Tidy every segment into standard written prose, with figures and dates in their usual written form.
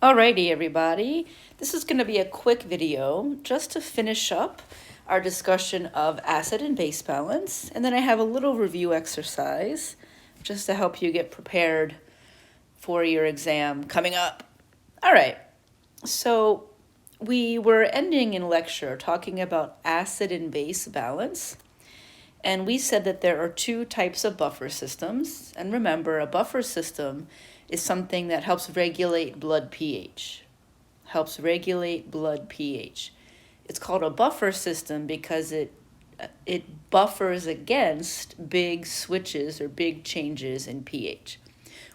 Alrighty, everybody. This is going to be a quick video just to finish up our discussion of acid and base balance. And then I have a little review exercise just to help you get prepared for your exam coming up. All right. So we were ending in lecture talking about acid and base balance. And we said that there are two types of buffer systems. And remember, a buffer system is something that helps regulate blood pH. Helps regulate blood pH. It's called a buffer system because it buffers against big switches or big changes in pH.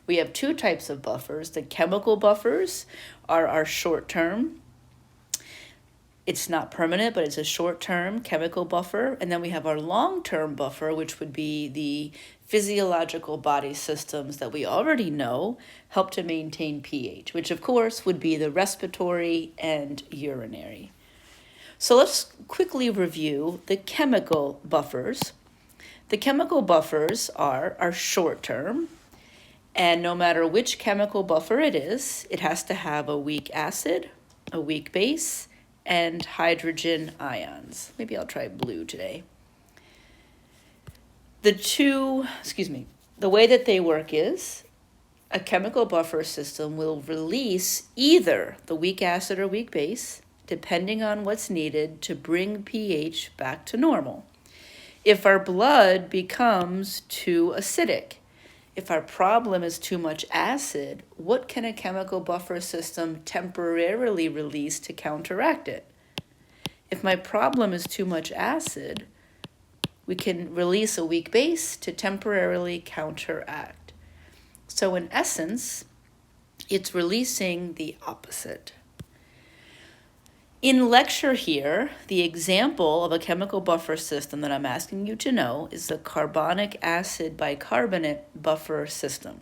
We have two types of buffers. The chemical buffers are our short-term. It's not permanent, but it's a short-term chemical buffer. And then we have our long-term buffer, which would be the physiological body systems that we already know help to maintain pH, which of course would be the respiratory and urinary. So let's quickly review the chemical buffers. The chemical buffers are short-term, and no matter which chemical buffer it is, it has to have a weak acid, a weak base, and hydrogen ions. Maybe I'll try blue today. The way that they work is a chemical buffer system will release either the weak acid or weak base, depending on what's needed to bring pH back to normal. If our blood becomes too acidic, if our problem is too much acid, what can a chemical buffer system temporarily release to counteract it? If my problem is too much acid, we can release a weak base to temporarily counteract. So in essence, it's releasing the opposite. In lecture here, the example of a chemical buffer system that I'm asking you to know is the carbonic acid bicarbonate buffer system.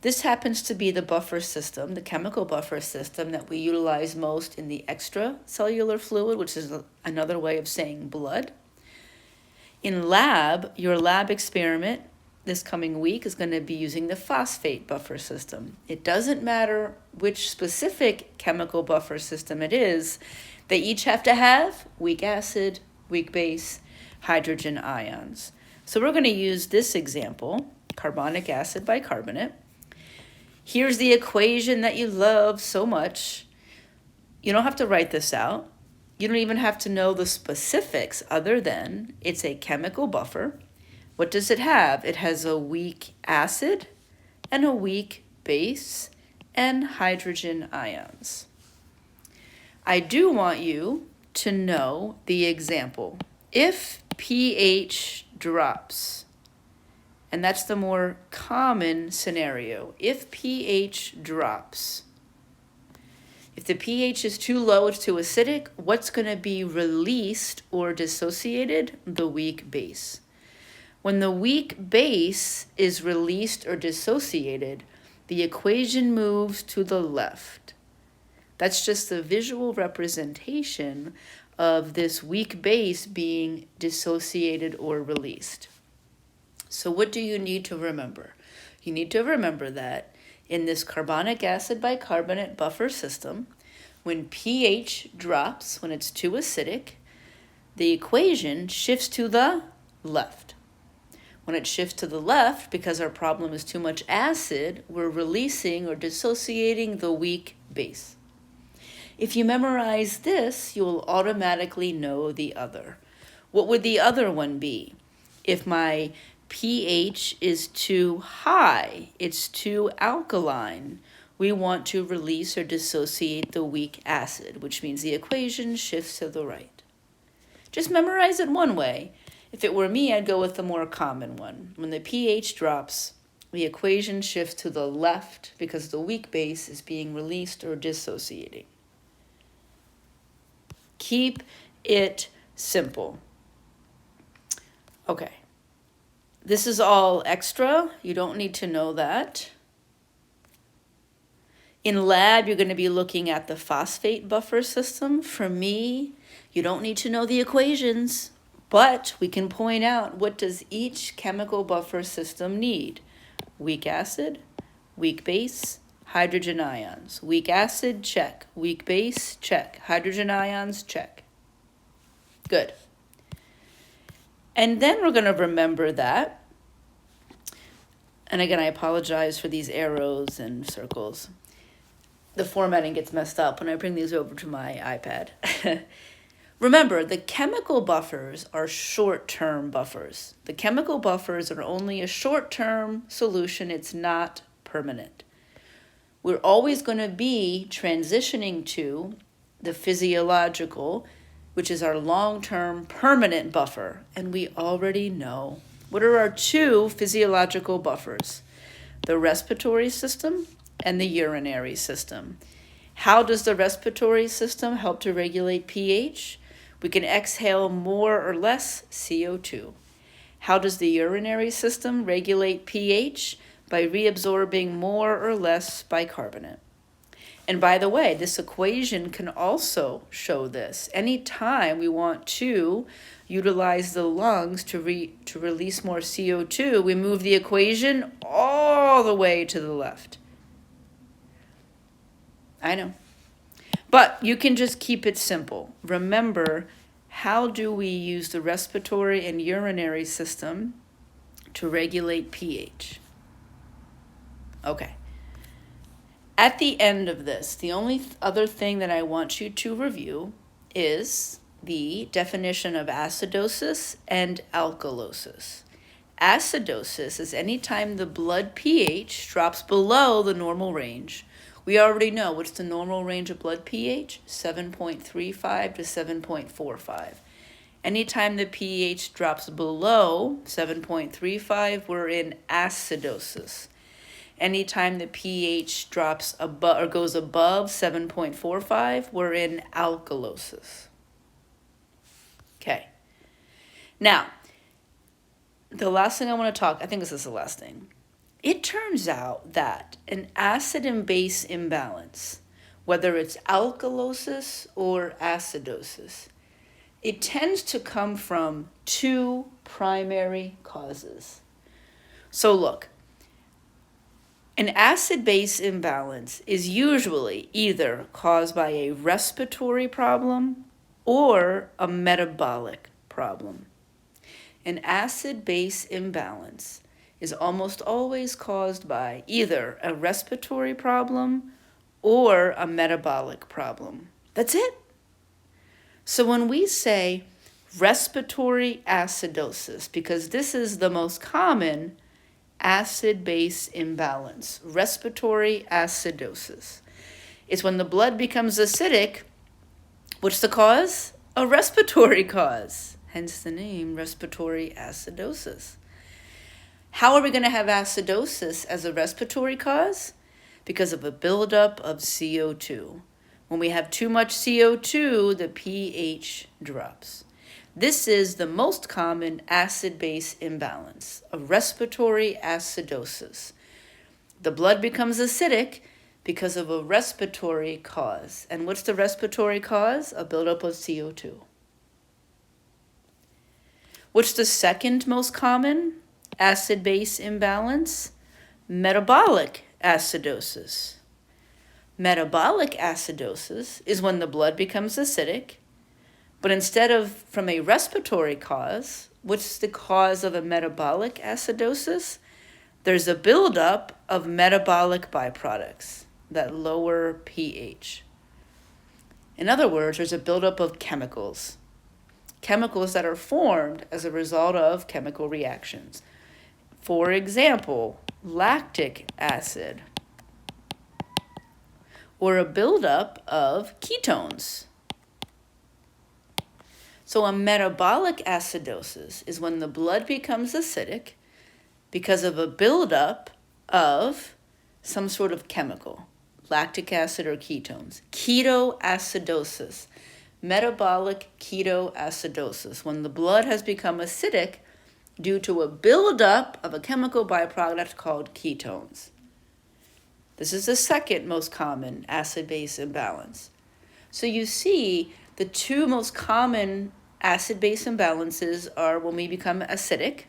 This happens to be the buffer system, the chemical buffer system that we utilize most in the extracellular fluid, which is another way of saying blood. In lab, your lab experiment this coming week is going to be using the phosphate buffer system. It doesn't matter which specific chemical buffer system it is, they each have to have weak acid, weak base, hydrogen ions. So we're going to use this example, carbonic acid bicarbonate. Here's the equation that you love so much. You don't have to write this out. You don't even have to know the specifics other than it's a chemical buffer. What does it have? It has a weak acid and a weak base and hydrogen ions. I do want you to know the example. If pH drops, and that's the more common scenario, if pH drops, if the pH is too low, it's too acidic, what's going to be released or dissociated? The weak base. When the weak base is released or dissociated, the equation moves to the left. That's just the visual representation of this weak base being dissociated or released. So what do you need to remember? You need to remember that in this carbonic acid bicarbonate buffer system, when pH drops, when it's too acidic, the equation shifts to the left. When it shifts to the left, because our problem is too much acid, we're releasing or dissociating the weak base. If you memorize this, you will automatically know the other. What would the other one be? If my pH is too high, it's too alkaline, we want to release or dissociate the weak acid, which means the equation shifts to the right. Just memorize it one way. If it were me, I'd go with the more common one. When the pH drops, the equation shifts to the left because the weak base is being released or dissociating. Keep it simple. Okay. This is all extra. You don't need to know that. In lab, you're going to be looking at the phosphate buffer system. For me, you don't need to know the equations. But we can point out, what does each chemical buffer system need? Weak acid, weak base, hydrogen ions. Weak acid, check. Weak base, check. Hydrogen ions, check. Good. And then we're going to remember that. And again, I apologize for these arrows and circles. The formatting gets messed up when I bring these over to my iPad. Remember, the chemical buffers are short-term buffers. The chemical buffers are only a short-term solution. It's not permanent. We're always going to be transitioning to the physiological, which is our long-term permanent buffer. And we already know. What are our two physiological buffers? The respiratory system and the urinary system. How does the respiratory system help to regulate pH? We can exhale more or less CO2. How does the urinary system regulate pH? By reabsorbing more or less bicarbonate. And by the way, this equation can also show this. Anytime we want to utilize the lungs to release more CO2, we move the equation all the way to the left. I know. But you can just keep it simple. Remember, how do we use the respiratory and urinary system to regulate pH? Okay. At the end of this, the only other thing that I want you to review is the definition of acidosis and alkalosis. Acidosis is any time the blood pH drops below the normal range. We already know what's the normal range of blood pH, 7.35 to 7.45. Anytime the pH drops below 7.35, we're in acidosis. Anytime the pH drops above or goes above 7.45, we're in alkalosis. Okay. Now, the last thing I want to talk, I think this is the last thing. It turns out that an acid and base imbalance, whether it's alkalosis or acidosis, it tends to come from two primary causes. So look, an acid-base imbalance is usually either caused by a respiratory problem or a metabolic problem. An acid-base imbalance is almost always caused by either a respiratory problem or a metabolic problem. That's it. So when we say respiratory acidosis, because this is the most common acid-base imbalance, respiratory acidosis, it's when the blood becomes acidic. What's the cause? A respiratory cause, hence the name respiratory acidosis. How are we going to have acidosis as a respiratory cause? Because of a buildup of CO2. When we have too much CO2, the pH drops. This is the most common acid-base imbalance, a respiratory acidosis. The blood becomes acidic because of a respiratory cause. And what's the respiratory cause? A buildup of CO2. What's the second most common acid-base imbalance? Metabolic acidosis. Metabolic acidosis is when the blood becomes acidic, but instead of from a respiratory cause, what's the cause of a metabolic acidosis? There's a buildup of metabolic byproducts that lower pH. In other words, there's a buildup of chemicals that are formed as a result of chemical reactions. For example, lactic acid, or a buildup of ketones. So a metabolic acidosis is when the blood becomes acidic because of a buildup of some sort of chemical, lactic acid or ketones. Ketoacidosis, metabolic ketoacidosis, when the blood has become acidic due to a buildup of a chemical byproduct called ketones. This is the second most common acid-base imbalance. So you see the two most common acid-base imbalances are when we become acidic,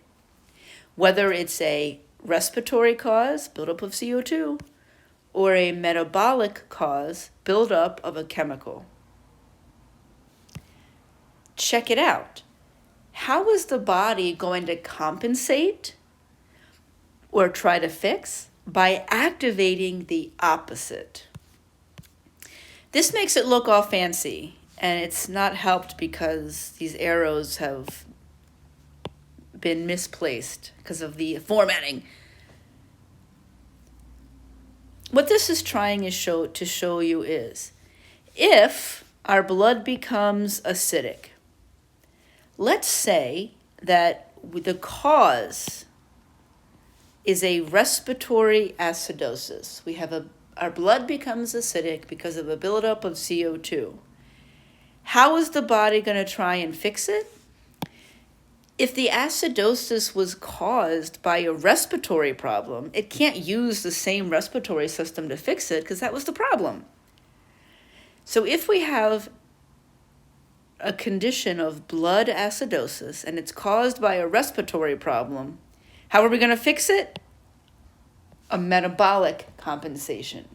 whether it's a respiratory cause, buildup of CO2, or a metabolic cause, buildup of a chemical. Check it out. How is the body going to compensate or try to fix? By activating the opposite. This makes it look all fancy, and it's not helped because these arrows have been misplaced because of the formatting. What this is trying to show you is, if our blood becomes acidic, let's say that the cause is a respiratory acidosis. Our blood becomes acidic because of a buildup of CO2. How is the body going to try and fix it? If the acidosis was caused by a respiratory problem, it can't use the same respiratory system to fix it because that was the problem. So if we have a condition of blood acidosis and it's caused by a respiratory problem, how are we going to fix it? A metabolic compensation.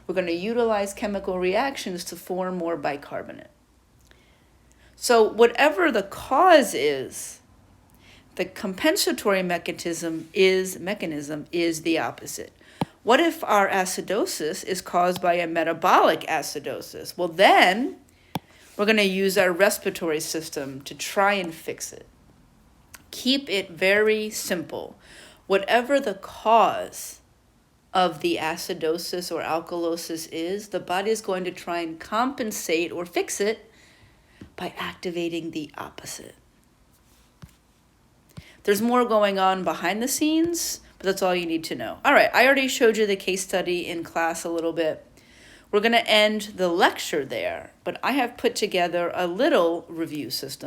We're going to utilize chemical reactions to form more bicarbonate. So whatever the cause is, the compensatory mechanism is the opposite. What if our acidosis is caused by a metabolic acidosis? Well, then we're going to use our respiratory system to try and fix it. Keep it very simple. Whatever the cause of the acidosis or alkalosis is, the body is going to try and compensate or fix it by activating the opposite. There's more going on behind the scenes, but that's all you need to know. All right, I already showed you the case study in class a little bit. We're going to end the lecture there, but I have put together a little review series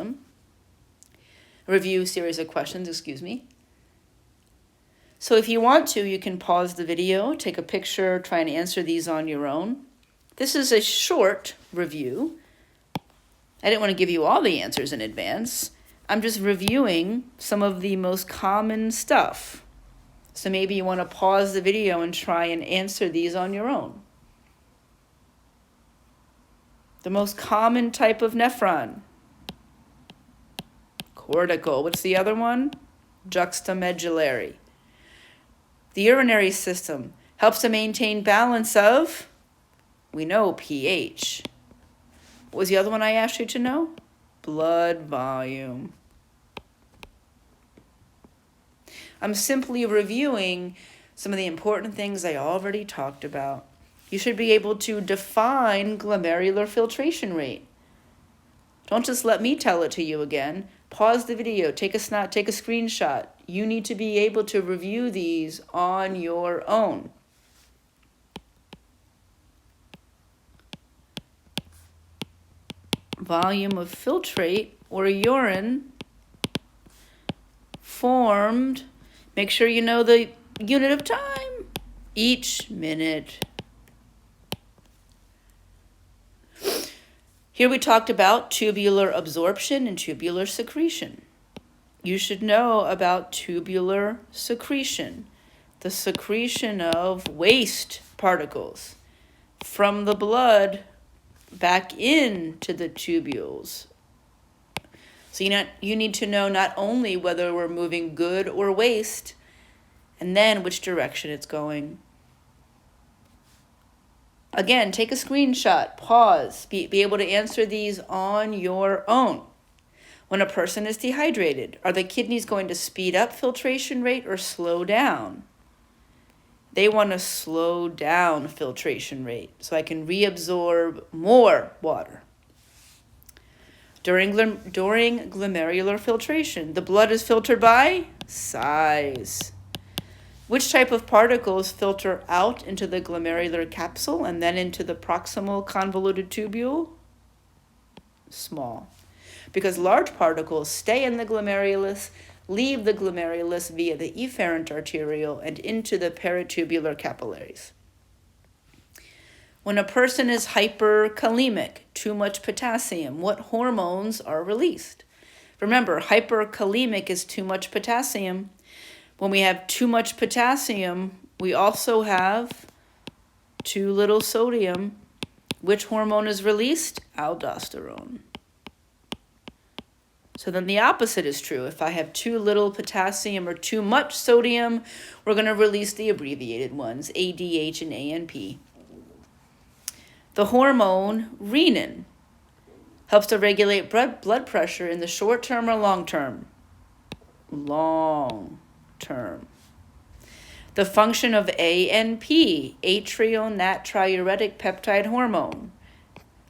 of questions, So if you want to, you can pause the video, take a picture, try and answer these on your own. This is a short review. I didn't want to give you all the answers in advance. I'm just reviewing some of the most common stuff. So maybe you want to pause the video and try and answer these on your own. The most common type of nephron. Cortical. What's the other one? Juxtamedullary. The urinary system helps to maintain balance of, we know, pH. What was the other one I asked you to know? Blood volume. I'm simply reviewing some of the important things I already talked about. You should be able to define glomerular filtration rate. Don't just let me tell it to you again. Pause the video, take a screenshot. You need to be able to review these on your own. Volume of filtrate or urine formed. Make sure you know the unit of time. Each minute. Here we talked about tubular absorption and tubular secretion. You should know about tubular secretion, the secretion of waste particles from the blood back into the tubules. So you need to know not only whether we're moving good or waste, and then which direction it's going. Again, take a screenshot, pause, be able to answer these on your own. When a person is dehydrated, are the kidneys going to speed up filtration rate or slow down? They want to slow down filtration rate so I can reabsorb more water. During glomerular filtration, the blood is filtered by size. Which type of particles filter out into the glomerular capsule and then into the proximal convoluted tubule? Small. Because large particles stay in the glomerulus, leave the glomerulus via the efferent arteriole and into the peritubular capillaries. When a person is hyperkalemic, too much potassium, what hormones are released? Remember, hyperkalemic is too much potassium. When we have too much potassium, we also have too little sodium, which hormone is released? Aldosterone. So then the opposite is true. If I have too little potassium or too much sodium, we're going to release the abbreviated ones, ADH and ANP. The hormone renin helps to regulate blood pressure in the short term or long term? Long term. The function of ANP, atrionatriuretic peptide hormone.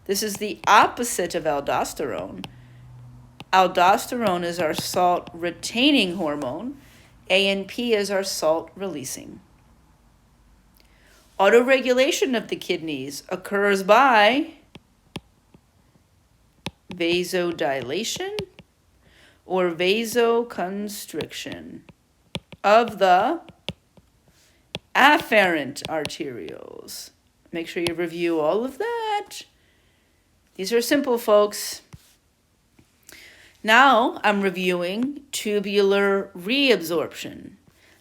This is the opposite of aldosterone. Aldosterone is our salt-retaining hormone. ANP is our salt-releasing. Autoregulation of the kidneys occurs by vasodilation or vasoconstriction of the afferent arterioles. Make sure you review all of that. These are simple, folks. Now I'm reviewing tubular reabsorption.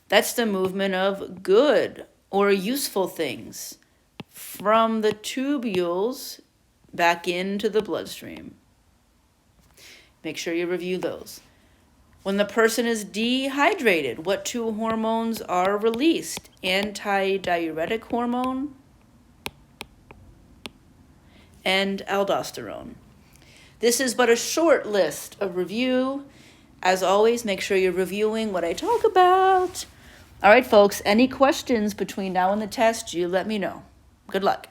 That's the movement of good or useful things from the tubules back into the bloodstream. Make sure you review those. When the person is dehydrated, what two hormones are released? Antidiuretic hormone and aldosterone. This is but a short list of review. As always, make sure you're reviewing what I talk about. All right, folks, any questions between now and the test, you let me know. Good luck.